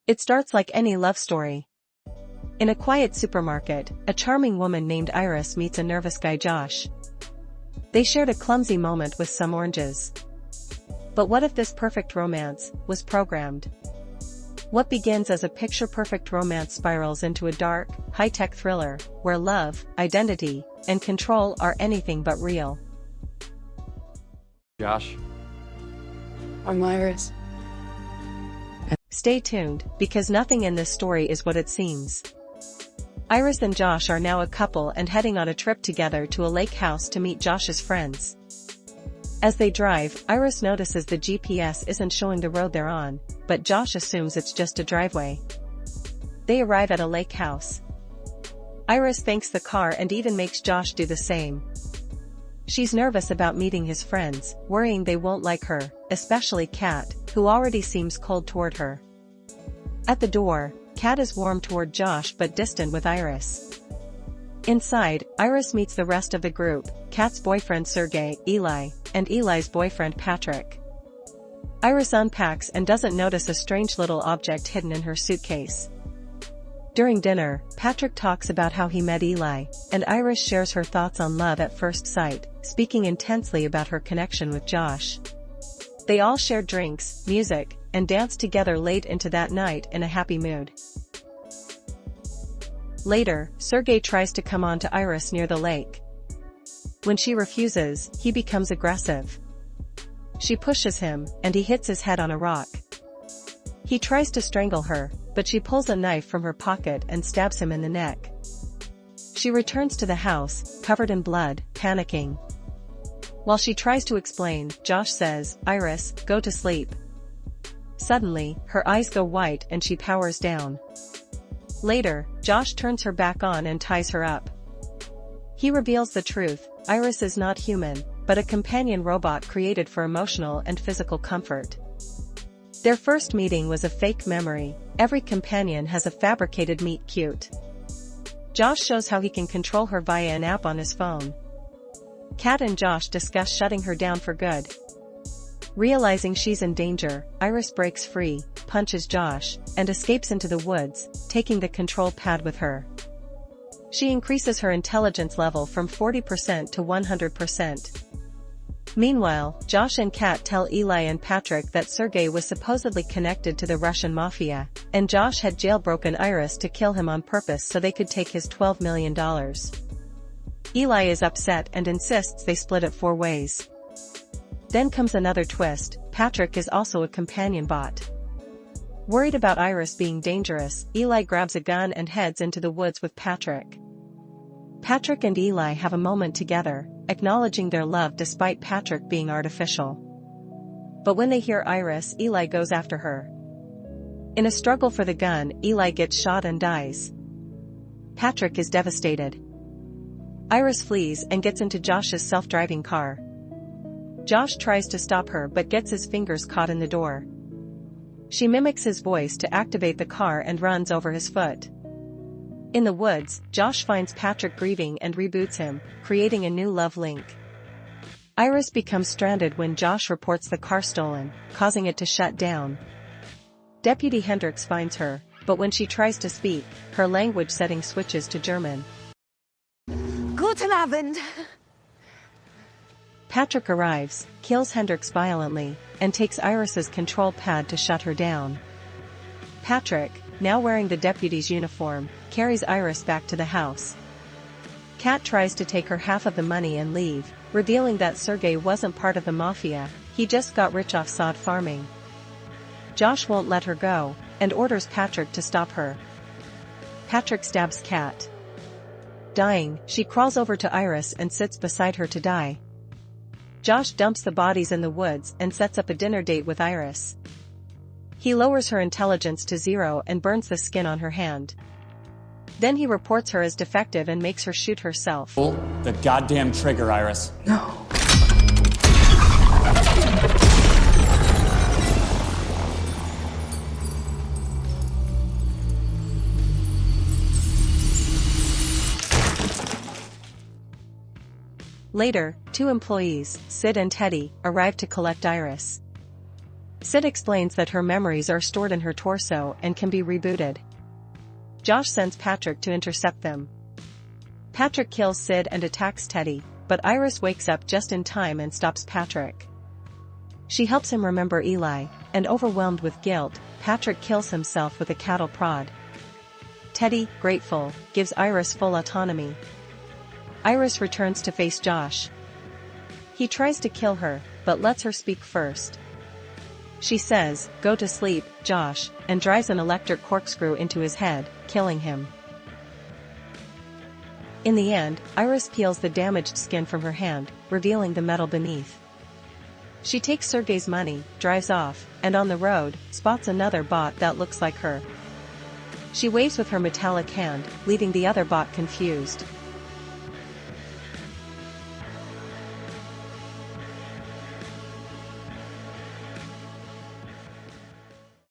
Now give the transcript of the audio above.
It starts like any love story. In a quiet supermarket, a charming woman named Iris meets a nervous guy Josh. They shared a clumsy moment with some oranges. But what if this perfect romance was programmed? What begins as a picture-perfect romance spirals into a dark, high-tech thriller, where love, identity, and control are anything but real. Josh? I'm Iris. Stay tuned, because nothing in this story is what it seems. Iris and Josh are now a couple and heading on a trip together to a lake house to meet Josh's friends. As they drive, Iris notices the GPS isn't showing the road they're on, but Josh assumes it's just a driveway. They arrive at a lake house. Iris thanks the car and even makes Josh do the same. She's nervous about meeting his friends, worrying they won't like her, especially Kat, who already seems cold toward her. At the door, Kat is warm toward Josh but distant with Iris. Inside, Iris meets the rest of the group, Kat's boyfriend Sergey, Eli, and Eli's boyfriend Patrick. Iris unpacks and doesn't notice a strange little object hidden in her suitcase. During dinner, Patrick talks about how he met Eli, and Iris shares her thoughts on love at first sight, speaking intensely about her connection with Josh. They all share drinks, music, and dance together late into that night in a happy mood. Later, Sergey tries to come on to Iris near the lake. When she refuses, he becomes aggressive. She pushes him, and he hits his head on a rock. He tries to strangle her, but she pulls a knife from her pocket and stabs him in the neck. She returns to the house, covered in blood, panicking. While she tries to explain, Josh says, "Iris, go to sleep." Suddenly, her eyes go white and she powers down. Later, Josh turns her back on and ties her up. He reveals the truth: Iris is not human, but a companion robot created for emotional and physical comfort. Their first meeting was a fake memory. Every companion has a fabricated meet-cute. Josh shows how he can control her via an app on his phone. Kat and Josh discuss shutting her down for good. Realizing she's in danger, Iris breaks free, punches Josh, and escapes into the woods, taking the control pad with her. She increases her intelligence level from 40% to 100%. Meanwhile, Josh and Kat tell Eli and Patrick that Sergey was supposedly connected to the Russian mafia, and Josh had jailbroken Iris to kill him on purpose so they could take his $12 million. Eli is upset and insists they split it 4 ways. Then comes another twist: Patrick is also a companion bot. Worried about Iris being dangerous, Eli grabs a gun and heads into the woods with Patrick. Patrick and Eli have a moment together, acknowledging their love despite Patrick being artificial. But when they hear Iris, Eli goes after her. In a struggle for the gun, Eli gets shot and dies. Patrick is devastated. Iris flees and gets into Josh's self-driving car. Josh tries to stop her but gets his fingers caught in the door. She mimics his voice to activate the car and runs over his foot. In the woods, Josh finds Patrick grieving and reboots him, creating a new love link. Iris becomes stranded when Josh reports the car stolen, causing it to shut down. Deputy Hendricks finds her, but when she tries to speak, her language setting switches to German. Guten Abend. Patrick arrives, kills Hendricks violently, and takes Iris's control pad to shut her down. Patrick, now wearing the deputy's uniform, carries Iris back to the house. Kat tries to take her half of the money and leave, revealing that Sergey wasn't part of the mafia, he just got rich off sod farming. Josh won't let her go, and orders Patrick to stop her. Patrick stabs Kat. Dying, she crawls over to Iris and sits beside her to die. Josh dumps the bodies in the woods and sets up a dinner date with Iris. He lowers her intelligence to 0 and burns the skin on her hand. Then he reports her as defective and makes her shoot herself. Pull the goddamn trigger, Iris. No. Later, 2 employees, Sid and Teddy, arrive to collect Iris. Sid explains that her memories are stored in her torso and can be rebooted. Josh sends Patrick to intercept them. Patrick kills Sid and attacks Teddy, but Iris wakes up just in time and stops Patrick. She helps him remember Eli, and overwhelmed with guilt, Patrick kills himself with a cattle prod. Teddy, grateful, gives Iris full autonomy. Iris returns to face Josh. He tries to kill her, but lets her speak first. She says, "Go to sleep, Josh," and drives an electric corkscrew into his head, killing him. In the end, Iris peels the damaged skin from her hand, revealing the metal beneath. She takes Sergei's money, drives off, and on the road, spots another bot that looks like her. She waves with her metallic hand, leaving the other bot confused.